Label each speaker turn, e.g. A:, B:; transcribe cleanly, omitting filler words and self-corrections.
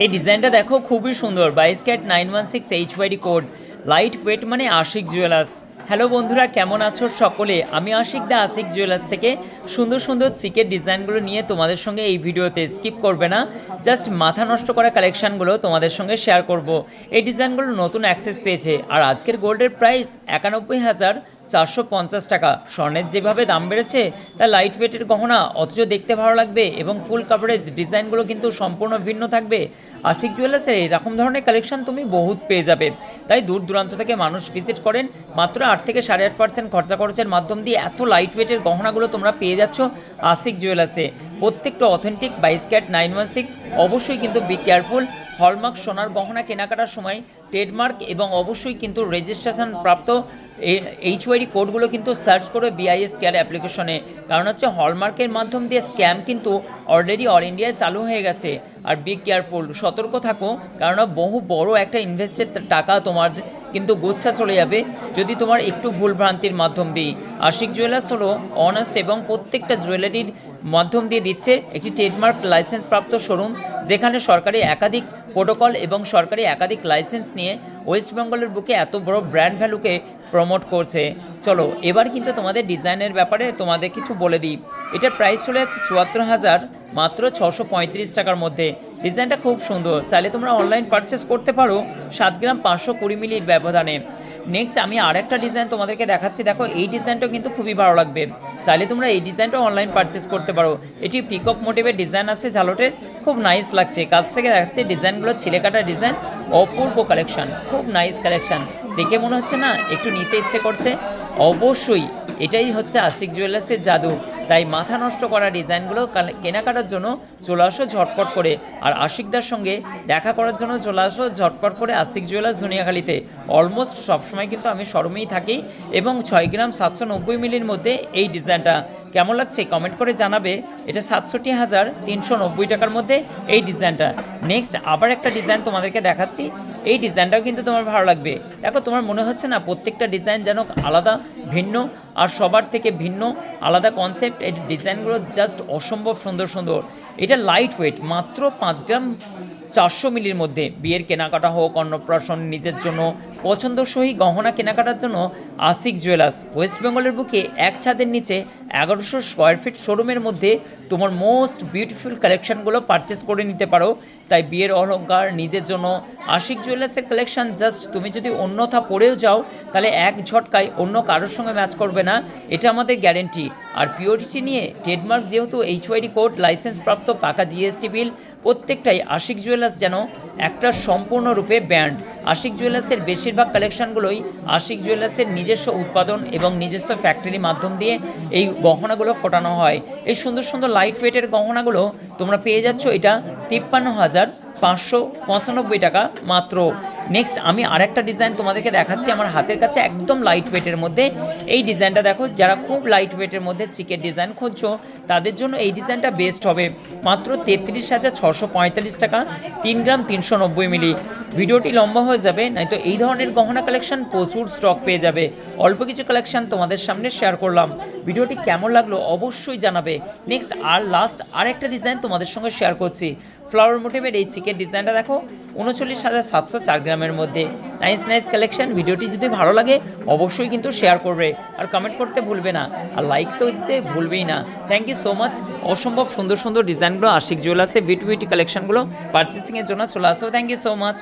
A: এই ডিজাইনটা দেখো, খুবই সুন্দর। 22 carat 916 HYD code, light weight, মানে আশিক জুয়েলার্স। হ্যালো বন্ধুরা, কেমন আছো সকলে? আমি আশিক দা, আশিক জুয়েলার্স থেকে সুন্দর সুন্দর চিকের ডিজাইনগুলো নিয়ে তোমাদের সঙ্গে এই ভিডিওতে, স্কিপ করবে না, জাস্ট মাথা নষ্ট করা কালেকশানগুলো তোমাদের সঙ্গে শেয়ার করব। এই ডিজাইনগুলো নতুন অ্যাক্সেস পেয়েছে। আর আজকের গোল্ডের প্রাইস 91,450 টাকা। স্বর্ণের যেভাবে দাম বেড়েছে, তা লাইট ওয়েটের গহনা অথচ দেখতে ভালো লাগবে এবং ফুল কাভারেজ ডিজাইনগুলো কিন্তু সম্পূর্ণ ভিন্ন থাকবে। আশিক জুয়েলার্সের এরকম ধরনের কালেকশন তুমি বহুত পেয়ে যাবে। তাই দূর দূরান্ত থেকে মানুষ ভিজিট করেন। মাত্র 8 থেকে 8.5% খরচা খরচের মাধ্যম দিয়ে এত লাইট ওয়েটের গহনাগুলো তোমরা পেয়ে যাচ্ছ আশিক জুয়েলার্সে। প্রত্যেকটা অথেন্টিক 22 ক্যারেট 916। অবশ্যই কিন্তু বি কেয়ারফুল। হলমার্ক সোনার গহনা কেনাকাটার সময় ট্রেডমার্ক এবং অবশ্যই কিন্তু রেজিস্ট্রেশন প্রাপ্ত HYD কোডগুলো কিন্তু সার্চ করে BIS কেয়ার অ্যাপ্লিকেশনে। কারণ হচ্ছে হলমার্কের মাধ্যম দিয়ে স্ক্যাম কিন্তু অলরেডি অল ইন্ডিয়ায় চালু হয়ে গেছে। আর বি কেয়ারফুল, সতর্ক থাকো, কারণ বহু বড় একটা ইনভেস্টেড টাকা তোমার কিন্তু গোচ্ছা চলে যাবে যদি তোমার একটু ভুলভ্রান্তির মাধ্যম দিই। আশিক জুয়েলার্স হলো অনেস্ট এবং প্রত্যেকটা জুয়েলারির মাধ্যম দিয়ে দিচ্ছে একটি ট্রেডমার্ক লাইসেন্স প্রাপ্ত শোরুম, যেখানে সরকারি একাধিক প্রোটোকল এবং সরকারি একাধিক লাইসেন্স নিয়ে ওয়েস্ট বেঙ্গলের বুকে এত বড় ব্র্যান্ড ভ্যালুকে প্রমোট করছে। চলো এবার কিন্তু তোমাদের ডিজাইনের ব্যাপারে তোমাদের কিছু বলে দিই। এটার প্রাইস চলে যাচ্ছে 74,000 মাত্র 635 টাকার মধ্যে। ডিজাইনটা খুব সুন্দর, চাইলে তোমরা অনলাইন পারচেস করতে পারো 7 গ্রাম 520 মিলির ব্যবধানে। নেক্সট আমি আরেকটা ডিজাইন তোমাদেরকে দেখাচ্ছি। দেখো, এই ডিজাইনটাও কিন্তু খুবই ভালো লাগবে। চাইলে তোমরা এই ডিজাইনটাও অনলাইন পারচেস করতে পারো। এটি পিকক মোটিভের ডিজাইন আছে ঝালটের, খুব নাইস লাগছে। কাছ থেকে দেখাচ্ছে ডিজাইনগুলো, ছিলেকাটা ডিজাইন, অপূর্ব কালেকশন, খুব নাইস কালেকশন। দেখে মনে হচ্ছে না একটু নিতে ইচ্ছে করছে? অবশ্যই এটাই হচ্ছে আশিক জুয়েলার্সের জাদু। তাই মাথা নষ্ট করা ডিজাইনগুলো কেনাকাটার জন্য চলে আসো ঝটপট করে। আর আশিকদার সঙ্গে দেখা করার জন্য চলে আসো ঝটপট করে আশিক জুয়েলার্স ধনিয়াখালীতে। অলমোস্ট সবসময় কিন্তু আমি শোরুমেই থাকি। এবং 6 গ্রাম 790 মিলির মধ্যে এই ডিজাইনটা কেমন লাগছে কমেন্ট করে জানাবে। এটা 67,390 টাকার মধ্যে এই ডিজাইনটা। নেক্সট আবার একটা ডিজাইন তোমাদেরকে দেখাচ্ছি। এই ডিজাইনটাও কিন্তু তোমার ভালো লাগবে। দেখো, তোমার মনে হচ্ছে না প্রত্যেকটা ডিজাইন যেন আলাদা, ভিন্ন, আর সবার থেকে ভিন্ন, আলাদা কনসেপ্ট। এই ডিজাইনগুলো জাস্ট অসম্ভব সুন্দর সুন্দর। এটা লাইট ওয়েট, মাত্র 5 গ্রাম 400 মিলির মধ্যে। বিয়ের কেনাকাটা হোক, অন্নপ্রাশন, নিজের জন্য পছন্দসই গহনা কেনাকাটার জন্য আশিক জুয়েলার্স। ওয়েস্ট বেঙ্গলের বুকে এক ছাদের নিচে 1100 স্কোয়ার ফিট শোরুমের মধ্যে তোমার মোস্ট বিউটিফুল কালেকশানগুলো পারচেস করে নিতে পারো। তাই বিয়ের অলংকার, নিজের জন্য আশিক জুয়েলার্সের কালেকশান জাস্ট তুমি যদি অন্যথা পরেও যাও, তাহলে এক ঝটকায় অন্য কারোর সঙ্গে ম্যাচ করবে না, এটা আমাদের গ্যারেন্টি। আর পিওরিটি নিয়ে ট্রেডমার্ক যেহেতু HYD কোড, লাইসেন্স প্রাপ্ত, পাকা GST বিল, প্রত্যেকটাই আশিক জুয়েলার্স যেন একটা সম্পূর্ণরূপে ব্র্যান্ড। আশিক জুয়েলার্সের বেশিরভাগ কালেকশানগুলোই আশিক জুয়েলার্সের নিজস্ব উৎপাদন এবং নিজস্ব ফ্যাক্টরির মাধ্যম দিয়ে এই গহনাগুলো ফোটানো হয়। এই সুন্দর সুন্দর লাইট ওয়েটের গহনাগুলো তোমরা পেয়ে যাচ্ছ এটা 53,595 টাকা মাত্র। নেক্সট আমি আরেকটা ডিজাইন তোমাদেরকে দেখাচ্ছি আমার হাতের কাছে, একদম লাইট ওয়েটের মধ্যে। এই ডিজাইনটা দেখো, যারা খুব লাইট ওয়েটের মধ্যে চিকের ডিজাইন খুঁজছো তাদের জন্য এই ডিজাইনটা বেস্ট হবে। মাত্র 33,645 টাকা, 3 গ্রাম 390 মিলি। ভিডিওটি লম্বা হয়ে যাবে, নয়তো এই ধরনের গহনা কালেকশন প্রচুর স্টক পেয়ে যাবে। অল্প কিছু কালেকশন তোমাদের সামনে শেয়ার করলাম। ভিডিওটি কেমন লাগলো অবশ্যই জানাবে। নেক্সট আর লাস্ট আরেকটা ডিজাইন তোমাদের সঙ্গে শেয়ার করছি। ফ্লাওয়ার মোটিভের এই চিকেন ডিজাইনটা দেখো, 39,704 গ্রামের মধ্যে। Nice nice collection. ভিডিওটি যদি ভালো লাগে অবশ্যই কিন্তু শেয়ার করবে, আর কমেন্ট করতে ভুলবে না, আর লাইক তো দিতে ভুলবেই না। Thank you so much. অসম্ভব সুন্দর সুন্দর ডিজাইনগুলো আশিক জুয়েলার্সে বিউটি কালেকশনগুলো পারচেসিংয়ের জন্য চলে আসো। Thank you so much.